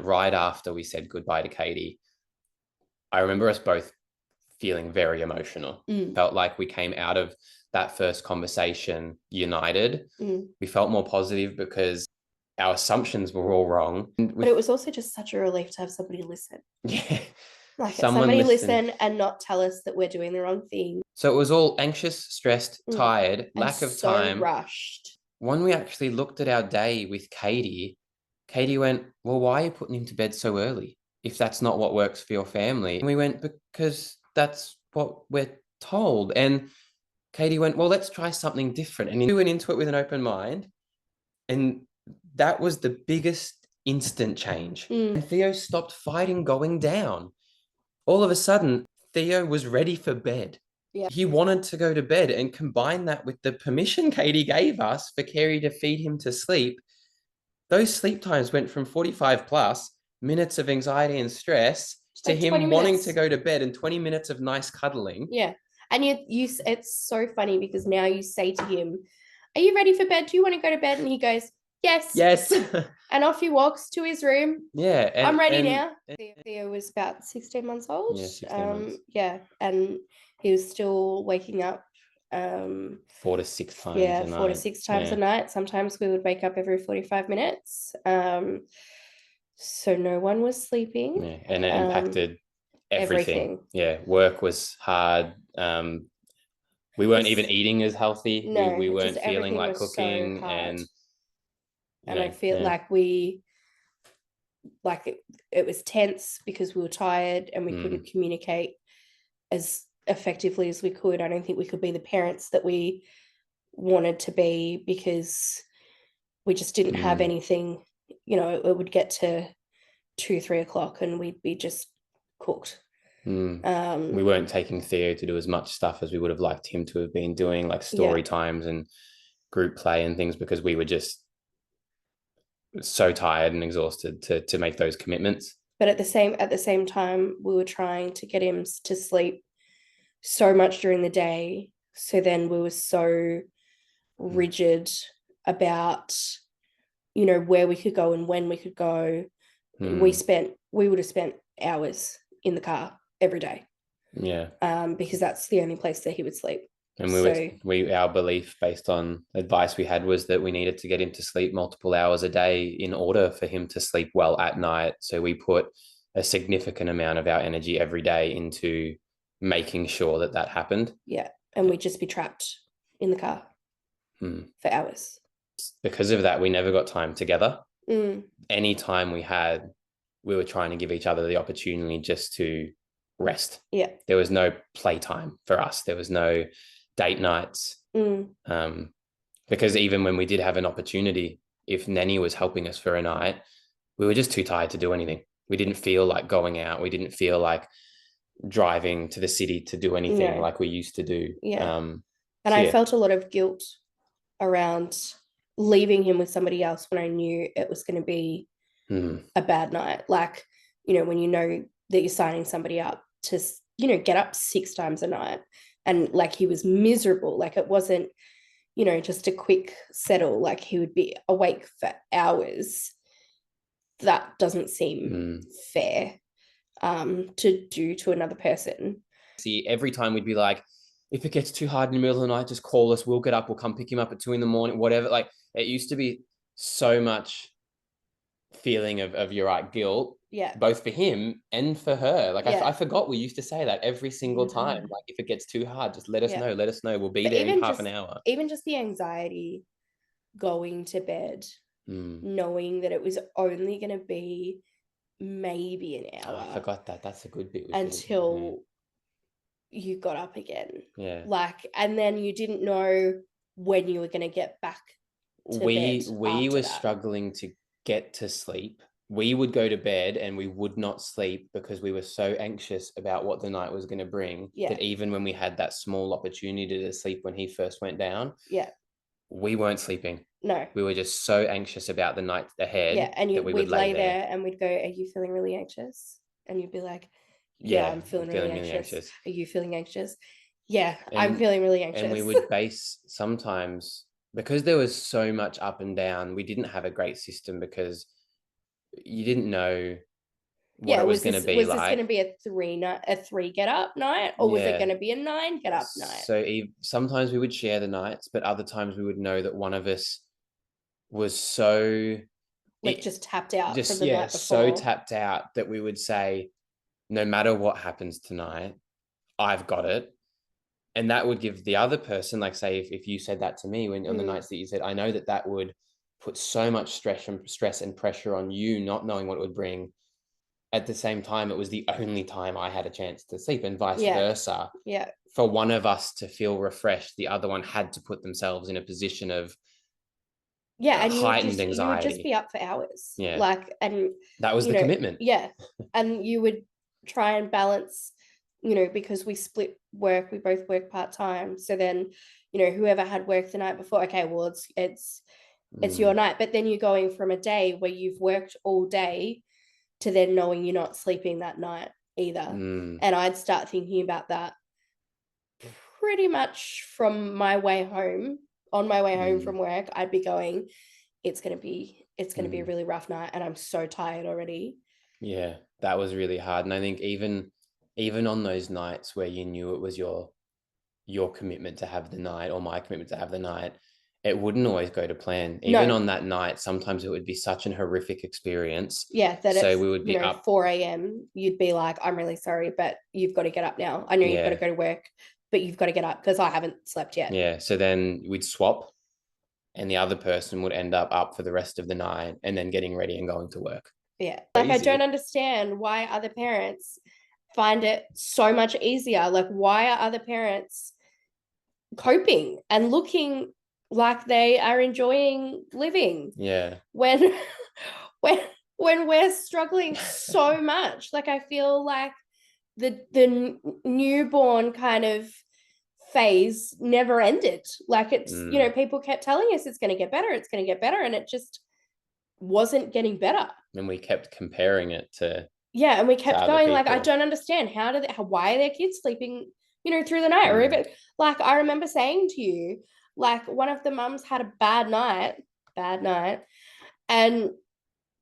And right after we said goodbye to Katie, I remember us both feeling very emotional. Felt like we came out of that first conversation united. We felt more positive because our assumptions were all wrong. But it was also just such a relief to have somebody listen. Yeah. Like somebody listen and not tell us that we're doing the wrong thing. So it was all anxious, stressed, tired, lack of time. Rushed. When we actually looked at our day with Katie, Katie went, well, why are you putting him to bed so early if that's not what works for your family? And we went, because that's what we're told. And Katie went, well, let's try something different. And we went into it with an open mind. And that was the biggest instant change. And Theo stopped fighting going down. All of a sudden, Theo was ready for bed. Yeah. He wanted to go to bed, and combine that with the permission Katie gave us for Carrie to feed him to sleep. Those sleep times went from 45 plus minutes of anxiety and stress to him wanting to go to bed and 20 minutes of nice cuddling. Yeah. And you it's so funny because now you say to him, are you ready for bed? Do you want to go to bed? And he goes, yes. And off he walks to his room. Yeah. I'm ready now. Theo was about 16 months old. Yeah, 16 months. Yeah. And he was still waking up 4 to 6 times a night. 4 to 6 times a night. Sometimes we would wake up every 45 minutes. So no one was sleeping. Yeah. And it impacted everything. Yeah. Work was hard. We weren't even eating as healthy. No, we weren't feeling like cooking. So and I feel like it was tense because we were tired and we couldn't communicate as effectively as we could. I don't think we could be the parents that we wanted to be because we just didn't have anything. It would get to 2-3 o'clock and we'd be just cooked. We weren't taking Theo to do as much stuff as we would have liked him to have been doing, like story times and group play and things, because we were just so tired and exhausted to make those commitments. But at the same time, we were trying to get him to sleep so much during the day. So then we were so rigid about, where we could go and when we could go. We would have spent hours in the car every day. Yeah. Because that's the only place that he would sleep. And our belief based on advice we had was that we needed to get him to sleep multiple hours a day in order for him to sleep well at night. So we put a significant amount of our energy every day into making sure that happened. Yeah. And we'd just be trapped in the car for hours. Because of that, we never got time together. Any time we had, we were trying to give each other the opportunity just to rest. Yeah. There was no playtime for us. There was no date nights. Because even when we did have an opportunity, if Nanny was helping us for a night, we were just too tired to do anything. We didn't feel like going out. We didn't feel like driving to the city to do anything like we used to do. Yeah. I felt a lot of guilt around leaving him with somebody else when I knew it was going to be a bad night. Like, when you know that you're signing somebody up to, get up 6 times a night, and like he was miserable. Like it wasn't, just a quick settle. Like he would be awake for hours. That doesn't seem fair to do to another person. See, every time we'd be like, if it gets too hard in the middle of the night, just call us. We'll get up. We'll come pick him up at 2 a.m, whatever. Like it used to be so much feeling of you're right, guilt. Yeah. Both for him and for her. Like I forgot we used to say that every single time. Like if it gets too hard, just let us know. Let us know. We'll be there in half an hour. Even just the anxiety going to bed, knowing that it was only going to be maybe an hour. I forgot that. That's a good bit. Until you got up again. Yeah. Like, and then you didn't know when you were going to get back to bed. We were struggling to get to sleep. We would go to bed and we would not sleep because we were so anxious about what the night was going to bring that even when we had that small opportunity to sleep when he first went down, we weren't sleeping. No. We were just so anxious about the night ahead. Yeah, and we'd lay there and we'd go, are you feeling really anxious? And you'd be like, yeah, I'm feeling really anxious. Are you feeling anxious? Yeah, I'm feeling really anxious. And we would base sometimes, because there was so much up and down, we didn't have a great system because you didn't know what Yeah, it was going to be was this going to like. be a 3 get up night, or was it Yeah. going to be a 9 get up night? So sometimes we would share the nights, but other times we would know that one of us was so Like it just tapped out from just the yeah night so before. tapped out that we would say, no matter what happens tonight, I've got it. And that would give the other person, like say if you said that to me when on the nights that you said, I know that that would put so much stress and pressure on you, not knowing what it would bring. At the same time, it was the only time I had a chance to sleep, and vice Yeah. versa. Yeah. For one of us to feel refreshed, the other one had to put themselves in a position of Yeah, and heightened you would just anxiety. be up for hours. Yeah. Like, and That was you the know, commitment. yeah. And you would try and balance, because we split work, we both work part-time. So then, whoever had work the night before, okay, well it's your night. But then you're going from a day where you've worked all day to then knowing you're not sleeping that night either. And I'd start thinking about that pretty much from my way home. On my way home from work, I'd be going, it's gonna be a really rough night, and I'm so tired already. Yeah, that was really hard. And I think even on those nights where you knew it was your commitment to have the night or my commitment to have the night, it wouldn't always go to plan. Even No. on that night, sometimes it would be such an horrific experience. Yeah, that so it's we would be up 4 a.m. You'd be like, I'm really sorry, but you've got to get up now. I know you've got to go to work, but you've got to get up because I haven't slept yet. Yeah. So then we'd swap, and the other person would end up for the rest of the night and then getting ready and going to work. Yeah. Like, I don't understand why other parents find it so much easier. Like, why are other parents coping and looking like they are enjoying living? Yeah. When when we're struggling so much. Like, I feel like the newborn kind of phase never ended. Like, it's people kept telling us it's going to get better, and it just wasn't getting better. And we kept comparing it to and we kept going like, I people. don't understand why are their kids sleeping through the night. Or even, like, I remember saying to you, like, one of the mums had a bad night, and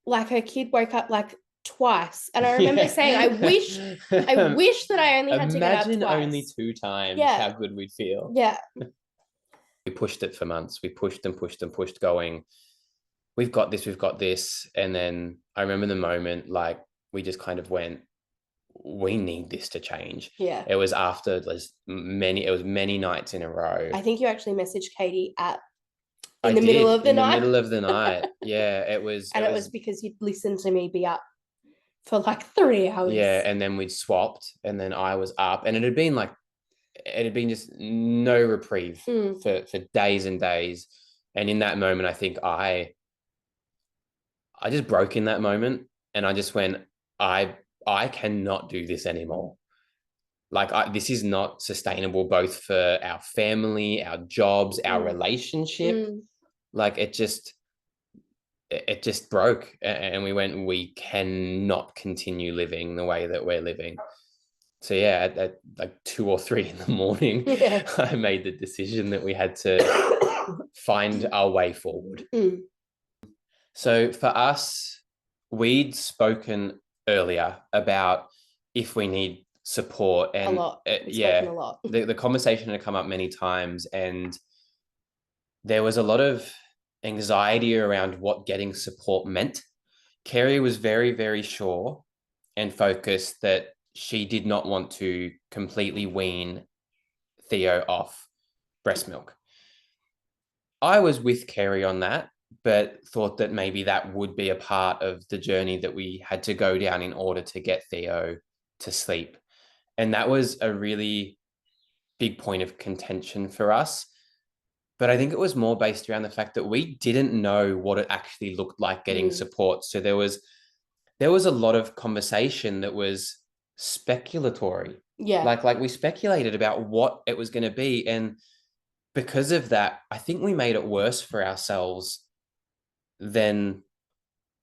like her kid woke up like twice. And I remember saying, I wish that I only had to get up twice. Imagine only 2 times how good we'd feel. Yeah. We pushed it for months. We pushed and pushed and pushed, going, we've got this. And then I remember the moment, like, we just kind of went, we need this to change. Yeah. It was after many nights in a row. I think you actually messaged Katie in the middle of the night. Yeah, it was. And it was because you'd listened to me be up for like 3 hours. Yeah, and then we'd swapped, and then I was up, and it had been just no reprieve for days and days. And in that moment, I think I just broke in that moment, and I just went, I cannot do this anymore. Like, this is not sustainable, both for our family, our jobs, our relationship. Like, it just broke, and we went, we cannot continue living the way that we're living. So yeah, at like 2 or 3 in the morning, I made the decision that we had to find our way forward. So for us, we'd spoken earlier about if we need support, and a lot. A lot. The conversation had come up many times, and there was a lot of anxiety around what getting support meant. Ceri was very, very sure and focused that she did not want to completely wean Theo off breast milk. I was with Ceri on that, but thought that maybe that would be a part of the journey that we had to go down in order to get Theo to sleep. And that was a really big point of contention for us. But I think it was more based around the fact that we didn't know what it actually looked like getting support. So there was a lot of conversation that was speculatory. Yeah. Like we speculated about what it was going to be. And because of that, I think we made it worse for ourselves than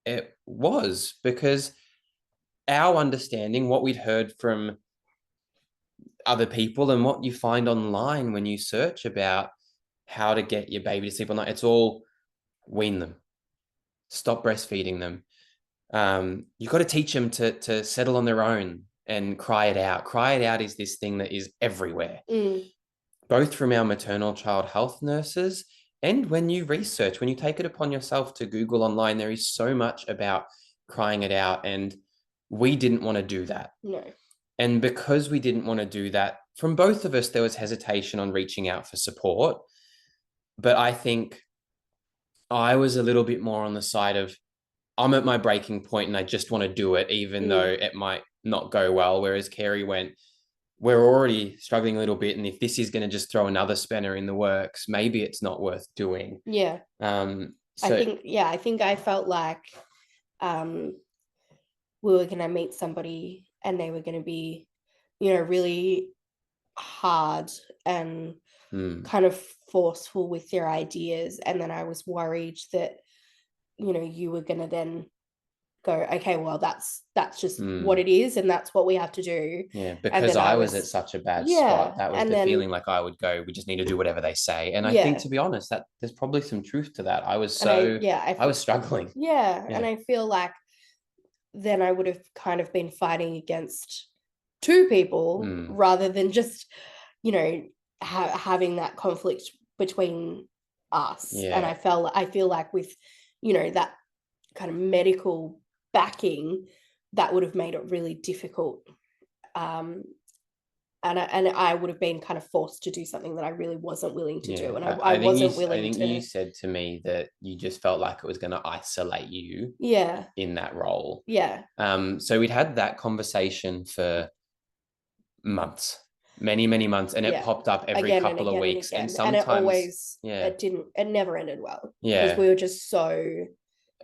it was, because our understanding, what we'd heard from other people and what you find online when you search about how to get your baby to sleep all night, it's all wean them, stop breastfeeding them, You've got to teach them to settle on their own and cry it out. Cry it out is this thing that is everywhere, both from our maternal child health nurses and when you research, when you take it upon yourself to Google online, there is so much about crying it out. And we didn't want to do that. No. And because we didn't want to do that, from both of us, there was hesitation on reaching out for support. But I think I was a little bit more on the side of, I'm at my breaking point and I just want to do it, even though it might not go well. Whereas Ceri went, we're already struggling a little bit. And if this is going to just throw another spanner in the works, maybe it's not worth doing. Yeah. I think I felt like we were going to meet somebody and they were going to be, really hard and kind of forceful with their ideas. And then I was worried that, you were going to then go, okay, well, that's just what it is, and that's what we have to do. Yeah, because I was at such a bad spot. That was the feeling, like I would go, we just need to do whatever they say. And I think, to be honest, that there's probably some truth to that. I was I was struggling. Yeah, and I feel like then I would have kind of been fighting against two people rather than just, having that conflict between us. And I feel like with, that kind of medical backing, that would have made it really difficult. And I would have been kind of forced to do something that I really wasn't willing to do. And I wasn't willing to. I think you said to me that you just felt like it was going to isolate you in that role. Yeah. So we'd had that conversation for months, many months, and it popped up every couple of weeks. And sometimes it never ended well. Because we were just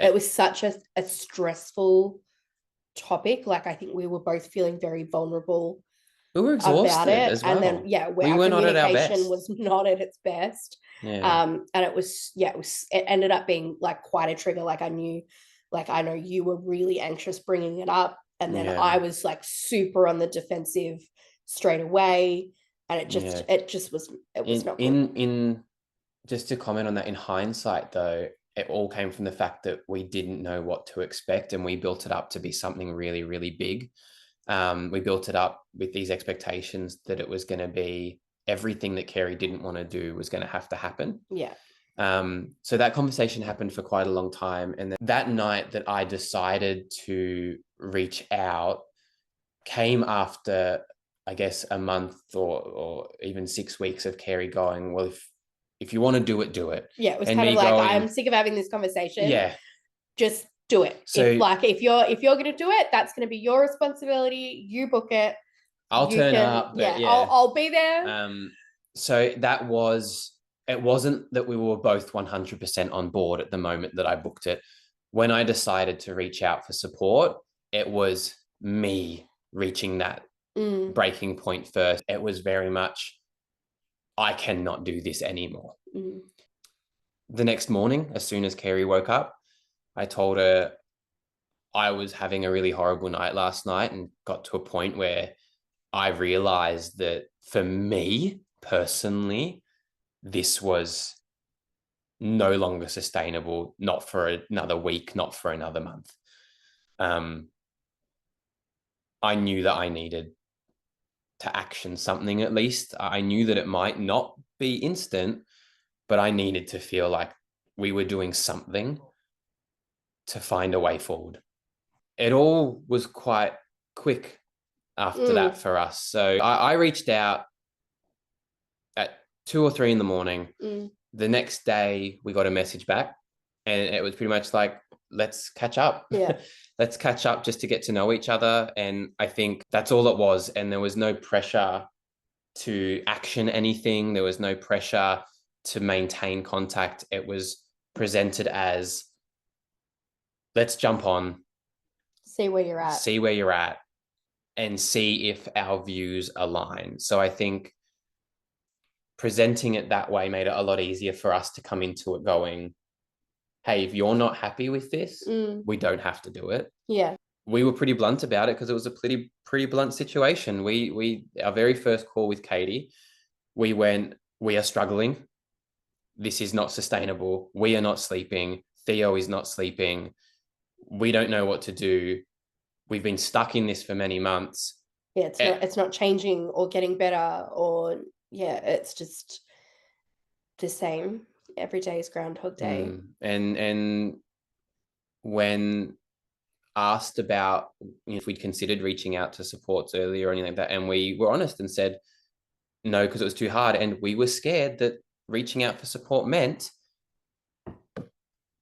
it was such a stressful topic. Like, I think we were both feeling very vulnerable. We were exhausted as well. And then we were not at our best. Was not at its best. And it ended up being like quite a trigger. Like, I know you were really anxious bringing it up, and then I was like super on the defensive straight away, and it was not good. Just to comment on that, in hindsight though, it all came from the fact that we didn't know what to expect, and we built it up to be something really, really big. We built it up with these expectations that it was going to be everything that Ceri didn't want to do was going to have to happen. Yeah. So that conversation happened for quite a long time. And then that night that I decided to reach out came after, I guess, a month or even 6 weeks of Ceri going, well, if you want to do it, do it. Yeah, it was kind of like, I'm sick of having this conversation. Yeah. Just do it. So, if you're going to do it, that's going to be your responsibility. You book it. I'll turn up. But I'll be there. So it wasn't that we were both 100% on board at the moment that I booked it. When I decided to reach out for support, it was me reaching that breaking point first. It was very much, I cannot do this anymore. The next morning, as soon as Ceri woke up, I told her I was having a really horrible night last night, and got to a point where I realized that for me personally, this was no longer sustainable, not for another week, not for another month. I knew that I needed to action something at least. I knew that it might not be instant, but I needed to feel like we were doing something to find a way forward. It all was quite quick after that for us. So I reached out at 2 or 3 in the morning. The next day we got a message back, and it was pretty much like, let's catch up. Yeah. Let's catch up just to get to know each other. And I think that's all it was. And there was no pressure to action anything. There was no pressure to maintain contact. It was presented as, let's jump on. See where you're at. And see if our views align. So I think presenting it that way made it a lot easier for us to come into it going, hey, if you're not happy with this, we don't have to do it. Yeah. We were pretty blunt about it because it was a pretty blunt situation. Our very first call with Katie, we went, we are struggling. This is not sustainable. We are not sleeping. Theo is not sleeping. we don't know what to do. We've been stuck in this for many months. Yeah, it's not changing or getting better, or it's just the same. Every day is Groundhog Day. And when asked about if we'd considered reaching out to supports earlier or anything like that, and we were honest and said no because it was too hard, and we were scared that reaching out for support meant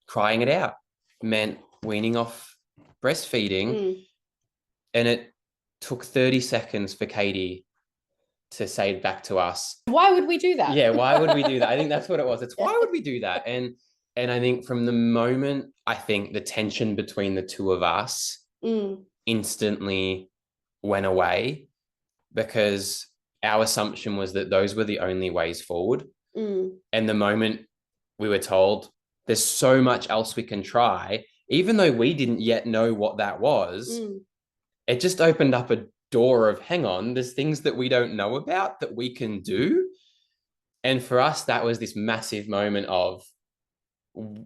crying it out, meant weaning off breastfeeding. And it took 30 seconds for Katie to say back to us, why would we do that? Yeah, why would we do that? I think that's what it was. It's why would we do that? And I think from the moment, I think the tension between the two of us instantly went away, because our assumption was that those were the only ways forward. And the moment we were told there's so much else we can try, even though we didn't yet know what that was, it just opened up a door of, hang on, there's things that we don't know about that we can do. And for us, that was this massive moment of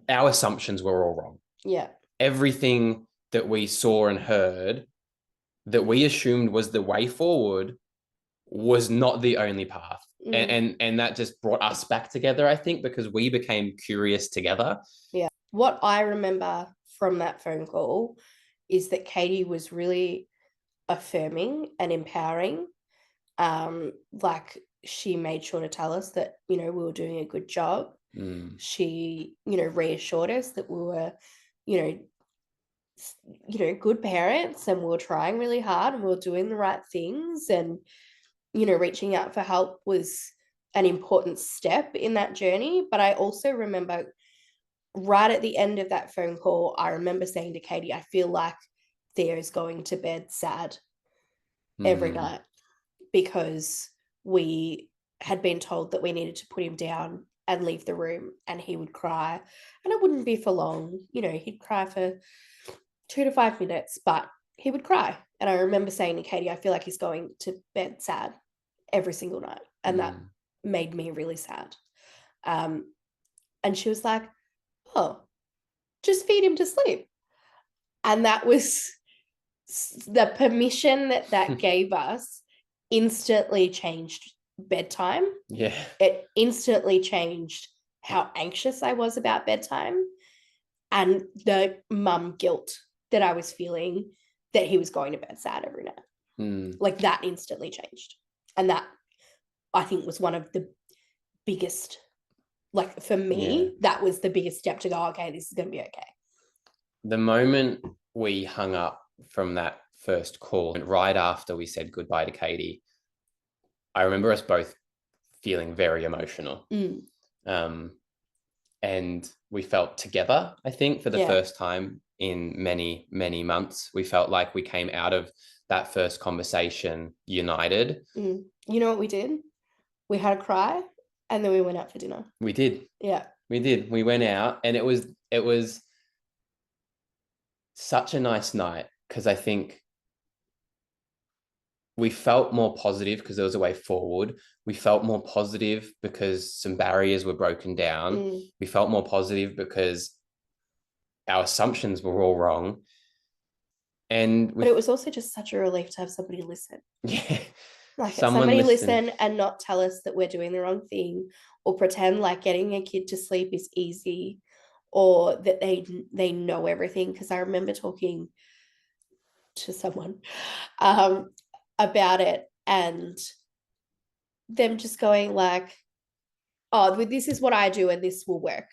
our assumptions were all wrong. Yeah. Everything that we saw and heard that we assumed was the way forward was not the only path. And that just brought us back together, I think, because we became curious together. Yeah. What I remember from that phone call is that Katie was really affirming and empowering. Like, she made sure to tell us that, we were doing a good job. She, reassured us that we were, good parents, and we were trying really hard, and we were doing the right things, and, reaching out for help was an important step in that journey. But I also remember right at the end of that phone call, I remember saying to Katie, I feel like Theo's going to bed sad every night, because we had been told that we needed to put him down and leave the room, and he would cry, and it wouldn't be for long. He'd cry for 2 to 5 minutes, but he would cry. And I remember saying to Katie, I feel like he's going to bed sad every single night. And that made me really sad. And she was like, oh, just feed him to sleep. And that was the permission that gave us instantly changed bedtime. Yeah. It instantly changed how anxious I was about bedtime, and the mum guilt that I was feeling that he was going to bed sad every night. Like, that instantly changed. And that, I think, was one of the biggest, like, for me, that was the biggest step to go, okay, this is going to be okay. The moment we hung up from that first call, and right after we said goodbye to Katie, I remember us both feeling very emotional. And we felt together, I think, for the first time in many, many months. We felt like we came out of that first conversation united. You know what we did? We had a cry, and then we went out for dinner. We did. Yeah. We did. We went out, and it was such a nice night, because I think we felt more positive because there was a way forward. We felt more positive because some barriers were broken down. We felt more positive because our assumptions were all wrong. But it was also just such a relief to have somebody listen. Yeah. Like, somebody listen and not tell us that we're doing the wrong thing, or pretend like getting a kid to sleep is easy, or that they know everything. Because I remember talking to someone about it, and them just going like, oh, this is what I do, and this will work.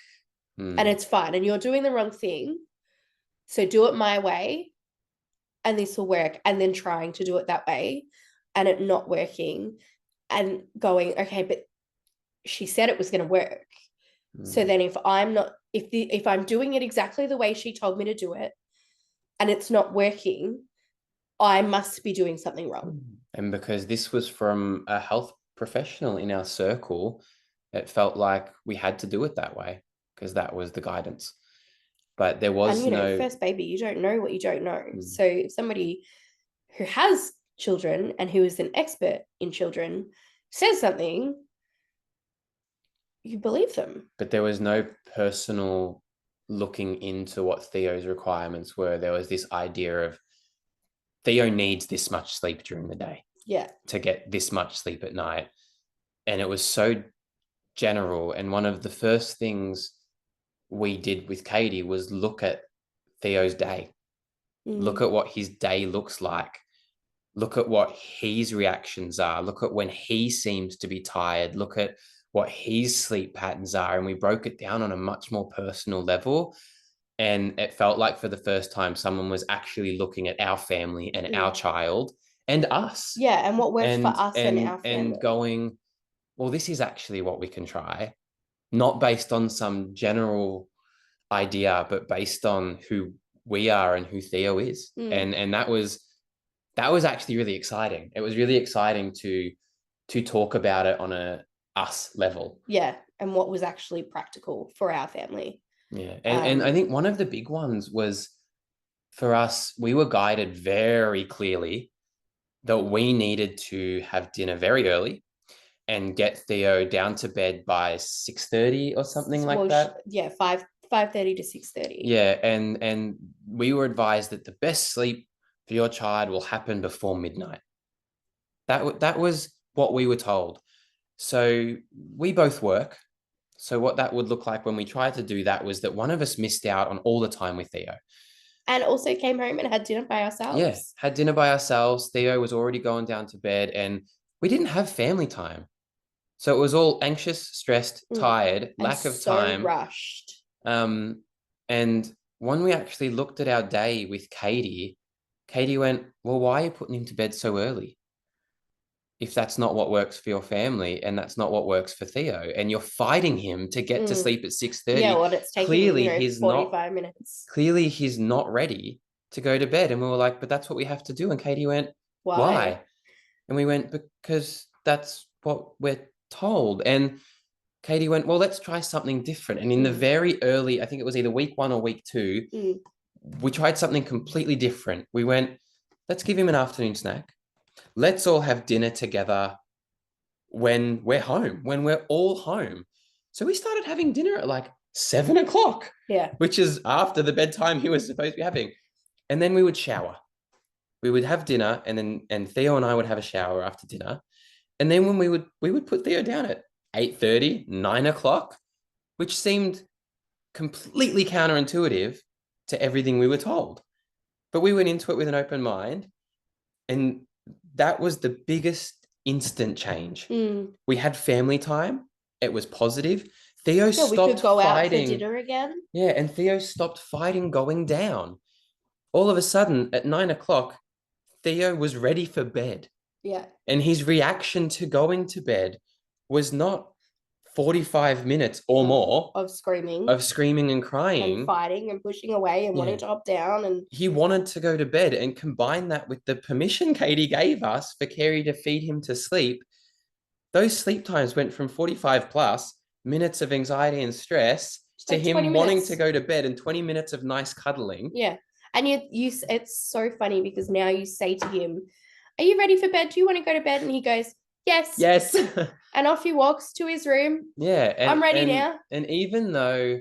And it's fine, and you're doing the wrong thing, so do it my way, and this will work. And then trying to do it that way and it not working, and going, okay, but she said it was going to work. So then if I'm doing it exactly the way she told me to do it, and it's not working, I must be doing something wrong. And because this was from a health professional in our circle, it felt like we had to do it that way, because that was the guidance. But there was first baby, you don't know what you don't know. So if somebody who has children and who is an expert in children says something, you believe them. But there was no personal looking into what Theo's requirements were, there was this idea of Theo needs this much sleep during the day. Yeah. To get this much sleep at night. And it was so general. And one of the first things we did with Katie was look at Theo's day. Look at what his day looks like. Look at what his reactions are. Look at when he seems to be tired. Look at what his sleep patterns are. And we broke it down on a much more personal level. And it felt like for the first time, someone was actually looking at our family and our child and us. Yeah, and what works for us and our family. And going, well, this is actually what we can try. Not based on some general idea, but based on who we are and who Theo is. And that was actually really exciting. It was really exciting to talk about it on a us level. Yeah, and what was actually practical for our family. Yeah, and I think one of the big ones was for us, we were guided very clearly that we needed to have dinner very early and get Theo down to bed by 6:30 or something like that. Yeah, 5:30 to 6:30. Yeah, and we were advised that the best sleep for your child will happen before midnight. That was what we were told. So we both work. So what that would look like when we tried to do that was that one of us missed out on all the time with Theo. And also came home and had dinner by ourselves. Yeah, had dinner by ourselves. Theo was already going down to bed and we didn't have family time. So it was all anxious, stressed, tired, lack of time. So rushed. And when we actually looked at our day with Katie went, well, why are you putting him to bed so early? If that's not what works for your family and that's not what works for Theo, and you're fighting him to get to sleep at 6:30. Yeah, well, it's taking he's 45 minutes. Clearly he's not ready to go to bed. And we were like, but that's what we have to do. And Katie went, why? And we went, because that's what we're told. And Katie went, well, let's try something different. And in the very early, I think it was either week 1 or week 2, we tried something completely different. We went, let's give him an afternoon snack. Let's all have dinner together when we're home, when we're all home. So we started having dinner at like 7 o'clock. Yeah. Which is after the bedtime he was supposed to be having. And then we would shower. We would have dinner, and Theo and I would have a shower after dinner. And then when we would put Theo down at 8:30, 9 o'clock, which seemed completely counterintuitive to everything we were told. But we went into it with an open mind. And that was the biggest instant change. We had family time. It was positive. Theo stopped fighting. We could go out for dinner again. Yeah, and Theo stopped fighting going down. All of a sudden, at 9 o'clock, Theo was ready for bed. Yeah. And his reaction to going to bed was not 45 minutes or more of screaming and crying and fighting and pushing away and wanting to hop down. And he wanted to go to bed, and combine that with the permission Katie gave us for Ceri to feed him to sleep. Those sleep times went from 45 plus minutes of anxiety and stress to him wanting to go to bed and 20 minutes of nice cuddling. Yeah. And you it's so funny because now you say to him, are you ready for bed? Do you want to go to bed? And he goes, yes. And off he walks to his room. Yeah. I'm ready now. And even though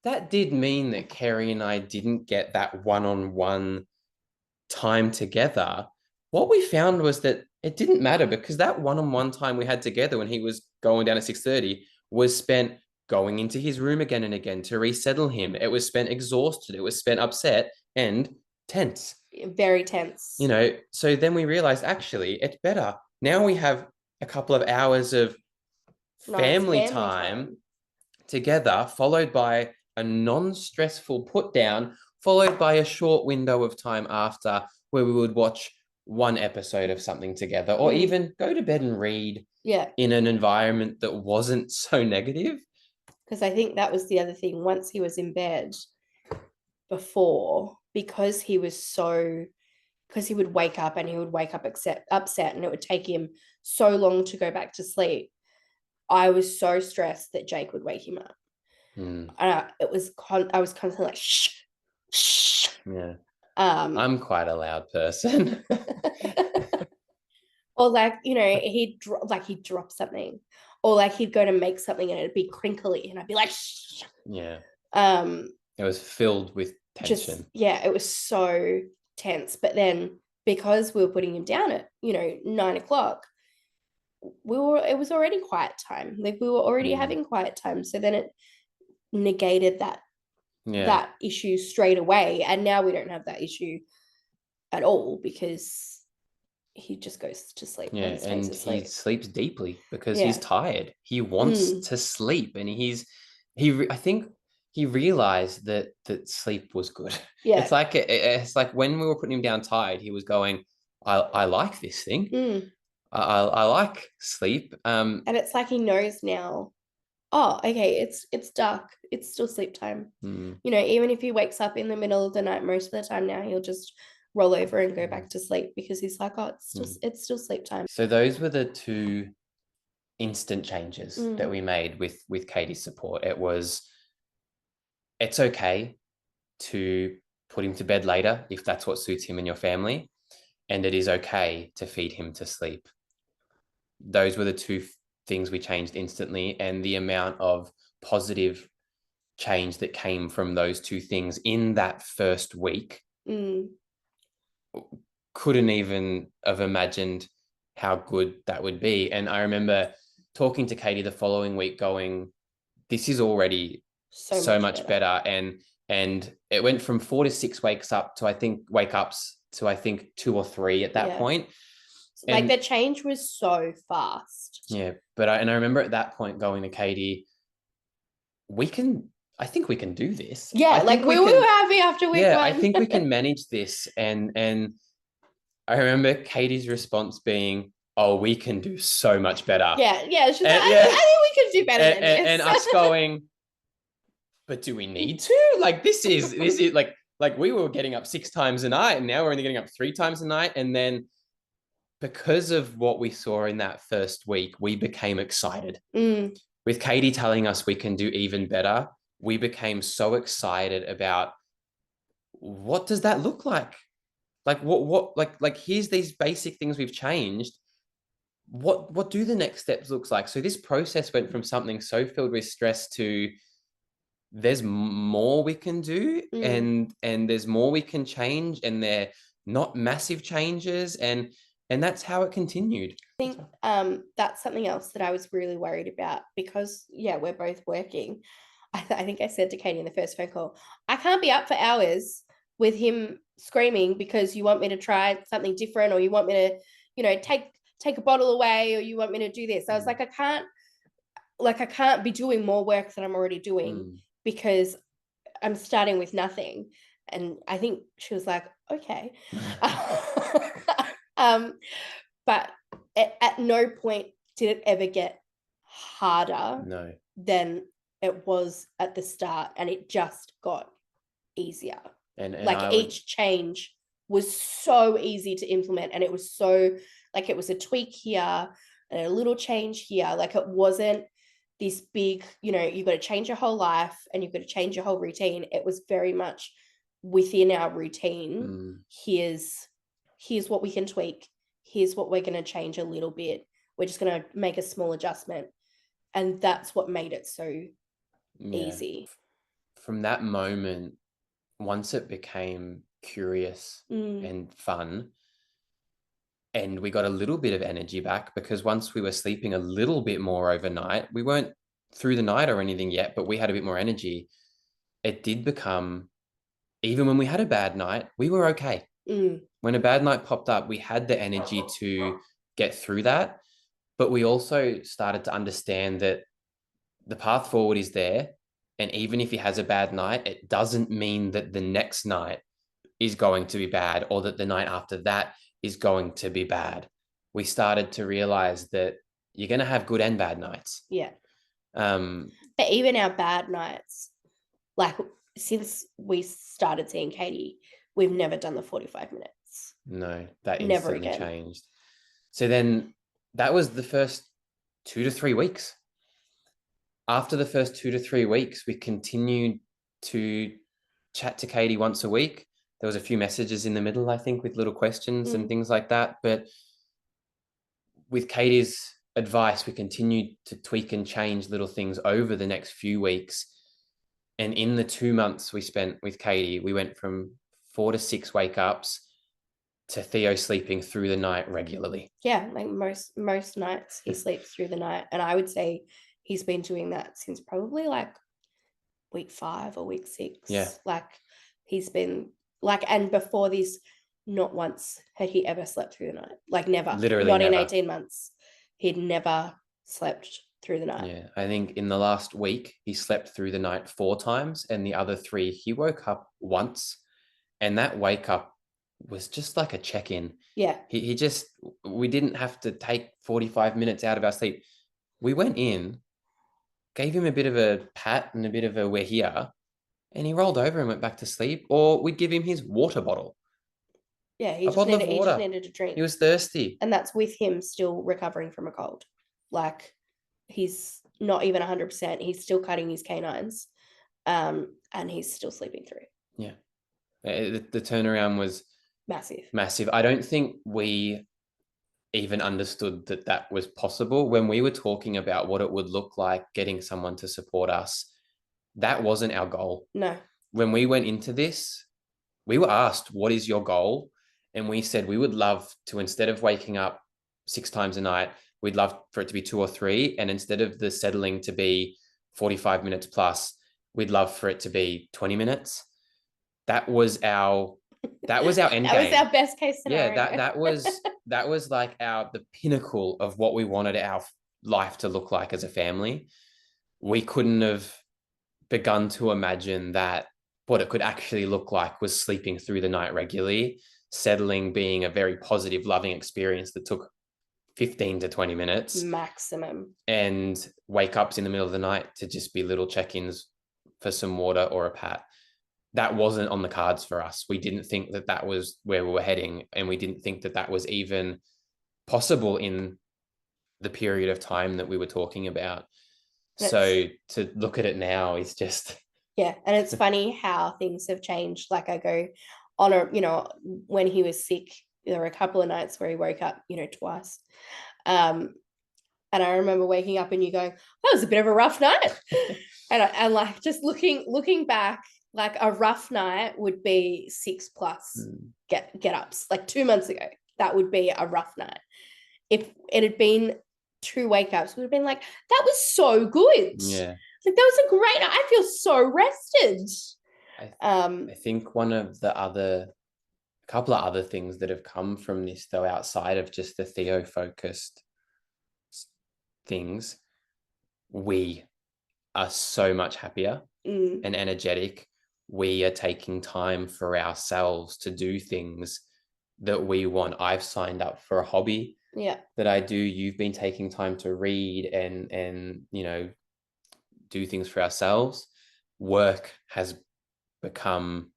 that did mean that Ceri and I didn't get that one-on-one time together, what we found was that it didn't matter, because that one-on-one time we had together when he was going down at 6:30 was spent going into his room again and again to resettle him. It was spent exhausted. It was spent upset and tense. Very tense. So then we realized, actually, it's better. Now we have a couple of hours of family time together, followed by a non-stressful put down, followed by a short window of time after where we would watch one episode of something together, or even go to bed and read in an environment that wasn't so negative. Because I think that was the other thing. Once he was in bed before, because he would wake up and he would wake up upset, and it would take him so long to go back to sleep. I was so stressed that Jake would wake him up. I was constantly like, shh. Yeah. I'm quite a loud person. Or like, he'd drop something, or like he'd go to make something and it'd be crinkly and I'd be like, shh. Yeah. It was filled with tension. It was so tense. But then because we were putting him down at 9 o'clock, it was already quiet time. Like we were already having quiet time. So then it negated that issue straight away. And now we don't have that issue at all because he just goes to sleep. Yeah, and he sleeps deeply because he's tired. He wants to sleep, and I think he realized that sleep was good. Yeah, it's like when we were putting him down tired, he was going, I like this thing. I like sleep. And it's like he knows now, oh, okay, it's dark. It's still sleep time. Even if he wakes up in the middle of the night, most of the time now he'll just roll over and go back to sleep because he's like, oh, it's still sleep time. So those were the two instant changes that we made with Katie's support. It's okay to put him to bed later if that's what suits him and your family, and it is okay to feed him to sleep. Those were the two things we changed instantly, and the amount of positive change that came from those two things in that first week, couldn't even have imagined how good that would be. And I remember talking to Katie the following week going, this is already so much better. And it went from 4 to 6 wake ups to I think 2 or 3 at that point. Like the change was so fast. Yeah. But I remember at that point going to Katie, I think we can do this. Yeah, like we were happy after week 1. I think we can manage this. And I remember Katie's response being, oh, we can do so much better. Yeah. She's like, I think we can do better than this. And us going, but do we need to? Like, this is like we were getting up 6 times a night, and now we're only getting up 3 times a night. And then because of what we saw in that first week, we became excited. With Katie telling us we can do even better, we became so excited about what does that look like? Like like here's these basic things we've changed. What do the next steps look like? So this process went from something so filled with stress to there's more we can do, and there's more we can change, and they're not massive changes, and that's how it continued. I think that's something else that I was really worried about because we're both working. I think I said to Katie in the first phone call, I can't be up for hours with him screaming because you want me to try something different, or you want me to, take a bottle away, or you want me to do this. I was like, I can't be doing more work than I'm already doing because I'm starting with nothing. And I think she was like, okay. But at no point did it ever get harder than it was at the start, and it just got easier. And each change was so easy to implement, and it was so like it was a tweak here and a little change here. Like it wasn't this big, you've got to change your whole life and you've got to change your whole routine. It was very much within our routine. Here's what we can tweak. Here's what we're going to change a little bit. We're just going to make a small adjustment. And that's what made it so easy. From that moment, once it became curious and fun, and we got a little bit of energy back, because once we were sleeping a little bit more overnight, we weren't through the night or anything yet, but we had a bit more energy. It did become, even when we had a bad night, we were okay. When a bad night popped up, we had the energy to get through that. But we also started to understand that the path forward is there. And even if he has a bad night, it doesn't mean that the next night is going to be bad, or that the night after that is going to be bad. We started to realize that you're going to have good and bad nights. Yeah. But even our bad nights, like since we started seeing Katie, we've never done the 45 minutes. No, that instantly changed. So then that was the first 2 to 3 weeks. After the first 2 to 3 weeks, we continued to chat to Katie once a week. There was a few messages in the middle, I think, with little questions and things like that. But with Katie's advice, we continued to tweak and change little things over the next few weeks. And in the 2 months we spent with Katie, we went from 4 to 6 wake ups to Theo sleeping through the night regularly. Yeah, like most nights he sleeps through the night. And I would say he's been doing that since probably like week 5 or week 6. Yeah. Like he's been like, and before this, not once had he ever slept through the night. Like never. Literally not never. In 18 months. He'd never slept through the night. Yeah. I think in the last week, he slept through the night 4 times, and the other 3, he woke up once. And that wake up was just like a check-in. Yeah. We didn't have to take 45 minutes out of our sleep. We went in, gave him a bit of a pat and a bit of a we're here, and he rolled over and went back to sleep. Or we'd give him his water bottle. Yeah, He just needed a drink. He was thirsty. And that's with him still recovering from a cold. Like he's not even 100%. He's still cutting his canines. And he's still sleeping through. Yeah. The turnaround was massive. I don't think we even understood that was possible. When we were talking about what it would look like getting someone to support us, that wasn't our goal. No. When we went into this, we were asked, what is your goal? And we said we would love to, instead of waking up 6 times a night, we'd love for it to be 2 or 3. And instead of the settling to be 45 minutes plus, we'd love for it to be 20 minutes. That was our end that game. That was our best case scenario. Yeah, that was like the pinnacle of what we wanted our life to look like as a family. We couldn't have begun to imagine that what it could actually look like was sleeping through the night regularly, settling being a very positive, loving experience that took 15 to 20 minutes maximum, and wake ups in the middle of the night to just be little check-ins for some water or a pat. That wasn't on the cards for us. We didn't think that was where we were heading, and we didn't think that was even possible in the period of time that we were talking about. So to look at it now is just... Yeah. And it's funny how things have changed. Like I go on when he was sick, there were a couple of nights where he woke up, twice. And I remember waking up and you going, that was a bit of a rough night. and like just looking back, like a rough night would be 6 plus get ups. Like 2 months ago, that would be a rough night. If it had been 2 wake ups, we would have been like, that was so good. Yeah. Like that was a great night. I feel so rested. I think a couple of other things that have come from this, though, outside of just the Theo focused things, we are so much happier and energetic. We are taking time for ourselves to do things that we want. I've signed up for a hobby that I do. You've been taking time to read and do things for ourselves. Work has become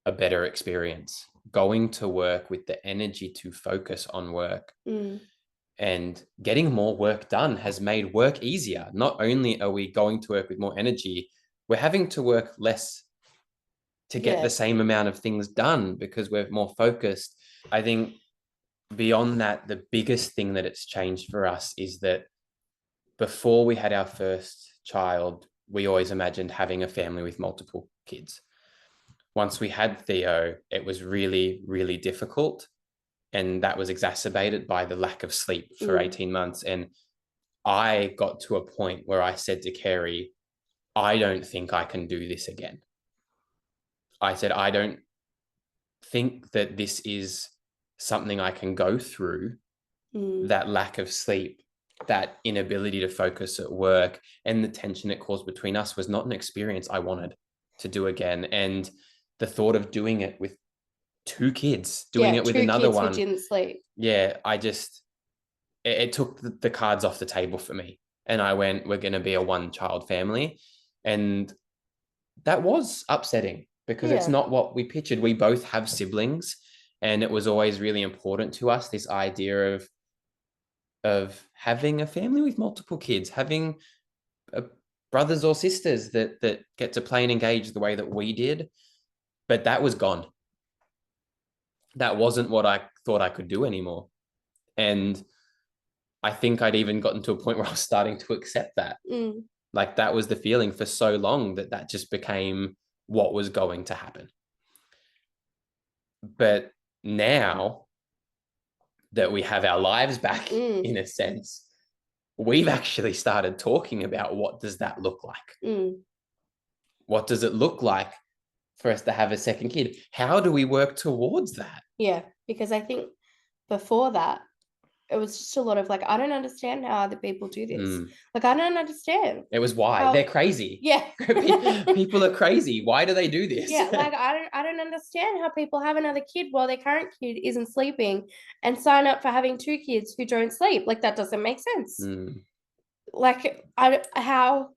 a better experience. Going to work with the energy to focus on work and getting more work done has made work easier. Not only are we going to work with more energy, we're having to work less to get the same amount of things done because we're more focused. I think beyond that, the biggest thing that it's changed for us is that before we had our first child, we always imagined having a family with multiple kids. Once we had Theo, it was really, really difficult. And that was exacerbated by the lack of sleep for 18 months. And I got to a point where I said to Ceri, I don't think I can do this again. I said, I don't think that this is something I can go through, that lack of sleep, that inability to focus at work, and the tension it caused between us was not an experience I wanted to do again. And the thought of doing it with 2 kids, doing it with another one, who didn't sleep. Yeah, it took the cards off the table for me. And I went, we're going to be a 1-child family. And that was upsetting because it's not what we pictured. We both have siblings, and it was always really important to us, this idea of having a family with multiple kids, having brothers or sisters that get to play and engage the way that we did. But that was gone. That wasn't what I thought I could do anymore. And I think I'd even gotten to a point where I was starting to accept that. Like that was the feeling for so long, that just became what was going to happen. But now that we have our lives back, in a sense, we've actually started talking about what does that look like? What does it look like for us to have a second kid? How do we work towards that? Yeah, because I think before that, it was just a lot of like, I don't understand how other people do this. Like, I don't understand. It was why. They're crazy. Yeah. People are crazy. Why do they do this? Yeah, like I don't understand how people have another kid while their current kid isn't sleeping and sign up for having 2 kids who don't sleep. Like, that doesn't make sense. Like, how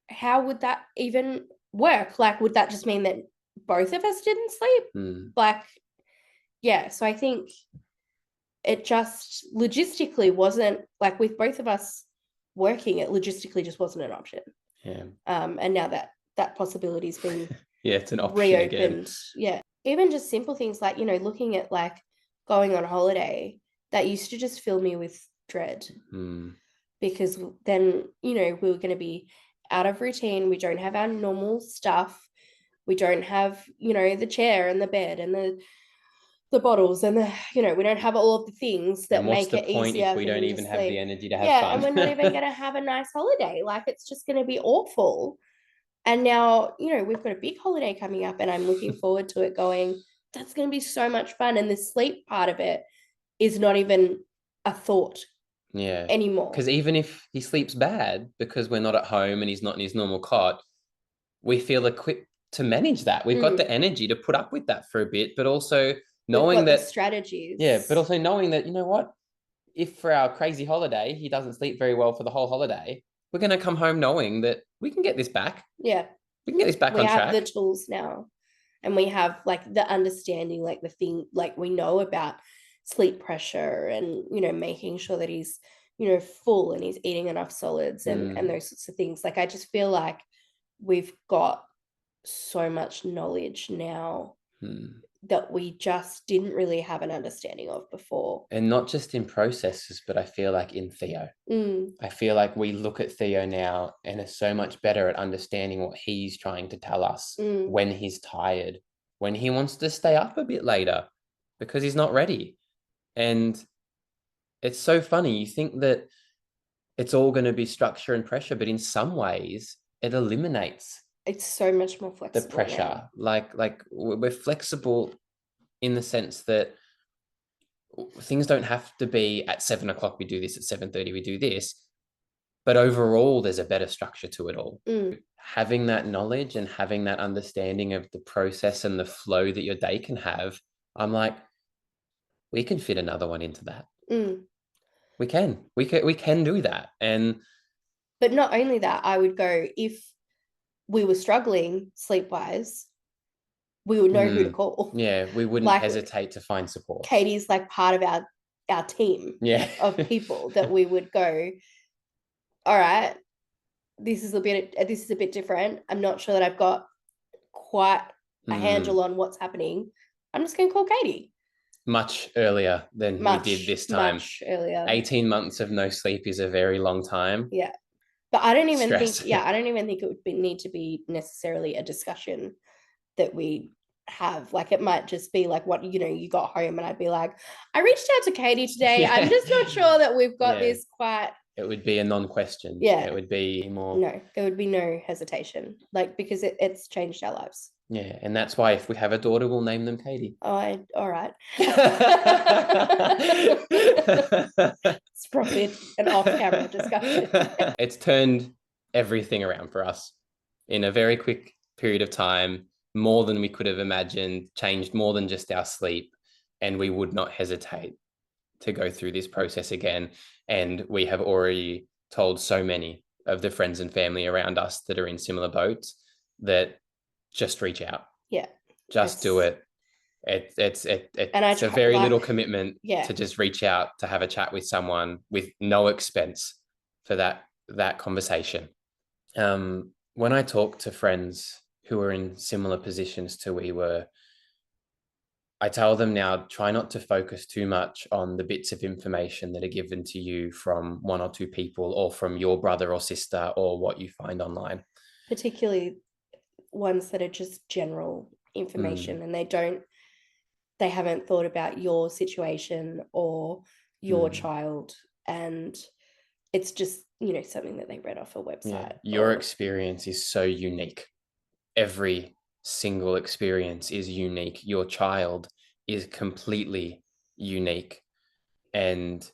would that even work? Like, would that just mean that both of us didn't sleep? Like, yeah, so I think it just logistically wasn't, like, with both of us working, it logistically just wasn't an option. Yeah. And now that possibility's been yeah, it's an option reopened again. Yeah, even just simple things like, you know, looking at like going on holiday, that used to just fill me with dread. Because then, you know, we were going to be out of routine. We don't have our normal stuff. We don't have, you know, the chair and the bed and the bottles and the, you know, we don't have all of the things that make it easier if we don't even have the energy to have fun? And we're not even going to have a nice holiday. Like, it's just going to be awful. And now, you know, we've got a big holiday coming up and I'm looking forward to it, going, that's going to be so much fun. And the sleep part of it is not even a thought anymore. Because even if he sleeps bad because we're not at home and he's not in his normal cot, we feel equipped to manage that. We've got the energy to put up with that for a bit, but also knowing that strategies. Yeah, but also knowing that, you know what, if for our crazy holiday he doesn't sleep very well for the whole holiday, we're going to come home knowing that we can get this back. Yeah, we can get this back on track. We have the tools now, and we have like the understanding, like the thing, like we know about sleep pressure and, you know, making sure that he's, you know, full and he's eating enough solids and those sorts of things. Like, I just feel like we've got so much knowledge now that we just didn't really have an understanding of before. And not just in processes, but I feel like in Theo. I feel like we look at Theo now and are so much better at understanding what he's trying to tell us when he's tired, when he wants to stay up a bit later because he's not ready. And it's so funny. You think that it's all going to be structure and pressure, but in some ways it eliminates. It's so much more flexible. The pressure. Now. Like we're flexible in the sense that things don't have to be at 7 o'clock, we do this, at 7:30, we do this. But overall, there's a better structure to it all. Having that knowledge and having that understanding of the process and the flow that your day can have, I'm like, we can fit another one into that. We can do that. But not only that, I would go, if we were struggling sleep-wise, we would know who to call. Yeah, we wouldn't hesitate to find support. Katie's like part of our team of people that we would go, all right, this is a bit different. I'm not sure that I've got quite a handle on what's happening. I'm just going to call Katie. Much earlier than we did this time. Much earlier. 18 months of no sleep is a very long time. Yeah. But I don't even think it would need to be necessarily a discussion that we have. Like, it might just be like, what, you know, you got home and I'd be like, I reached out to Katie today. I'm just not sure that we've got this quite. It would be a non-question. Yeah. It would be more. No, there would be no hesitation. Like, because it's changed our lives. Yeah, and that's why if we have a daughter, we'll name them Katie. All right. It's probably an off-camera discussion. It's turned everything around for us in a very quick period of time, more than we could have imagined, changed more than just our sleep, and we would not hesitate to go through this process again. And we have already told so many of the friends and family around us that are in similar boats that just reach out. Yeah. Just do it. It's a very little commitment to just reach out, to have a chat with someone with no expense for that conversation. When I talk to friends who are in similar positions to we were, I tell them now, try not to focus too much on the bits of information that are given to you from one or two people or from your brother or sister or what you find online. Particularly ones that are just general information and they haven't thought about your situation or your child, and it's just, something that they read off a website. Your experience is so unique. Every single experience is unique. Your child is completely unique. And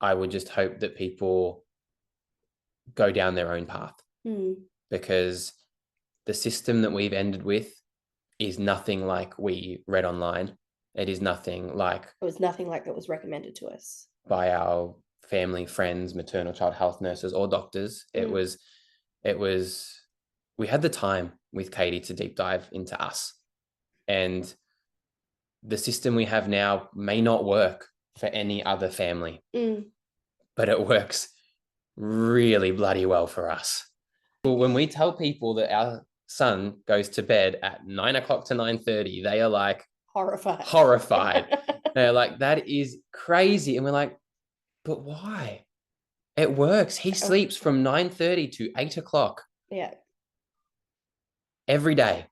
I would just hope that people go down their own path, because the system that we've ended with is nothing like we read online. It is nothing like... It was nothing like that was recommended to us by our family, friends, maternal child health nurses or doctors. It was, we had the time with Katie to deep dive into us. And the system we have now may not work for any other family, but it works really bloody well for us. When we tell people that our son goes to bed at 9 o'clock to 9:30, they are like horrified. They're like, that is crazy. And we're like, but why? It works. He sleeps from 9:30 to 8 o'clock. Yeah. Every day.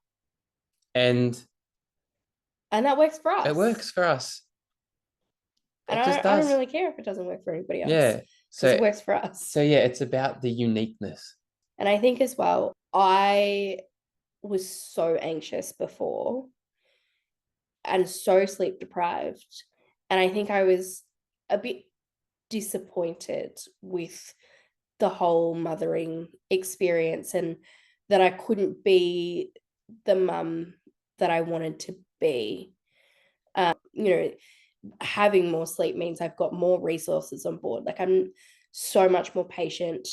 And that works for us. It works for us. And I don't really care if it doesn't work for anybody else. Yeah. So it works for us. So yeah, it's about the uniqueness. And I think as well, I was so anxious before and so sleep deprived. And I think I was a bit disappointed with the whole mothering experience, and that I couldn't be the mum that I wanted to be. Having more sleep means I've got more resources on board. Like, I'm so much more patient,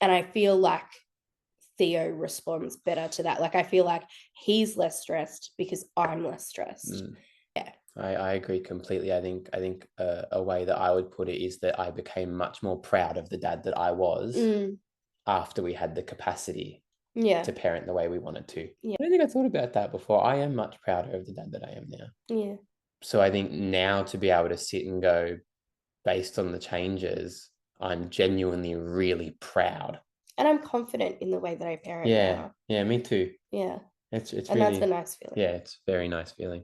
and I feel like Theo responds better to that. Like, I feel like he's less stressed because I'm less stressed. Yeah. I agree completely. I think a way that I would put it is that I became much more proud of the dad that I was after we had the capacity to parent the way we wanted to. I don't think I thought about that before. I am much prouder of the dad that I am now. Yeah. So I think now to be able to sit and go, based on the changes, I'm genuinely really proud. And I'm confident in the way that I parent now. Yeah, me too. Yeah. It's and really, that's a nice feeling. Yeah, it's a very nice feeling.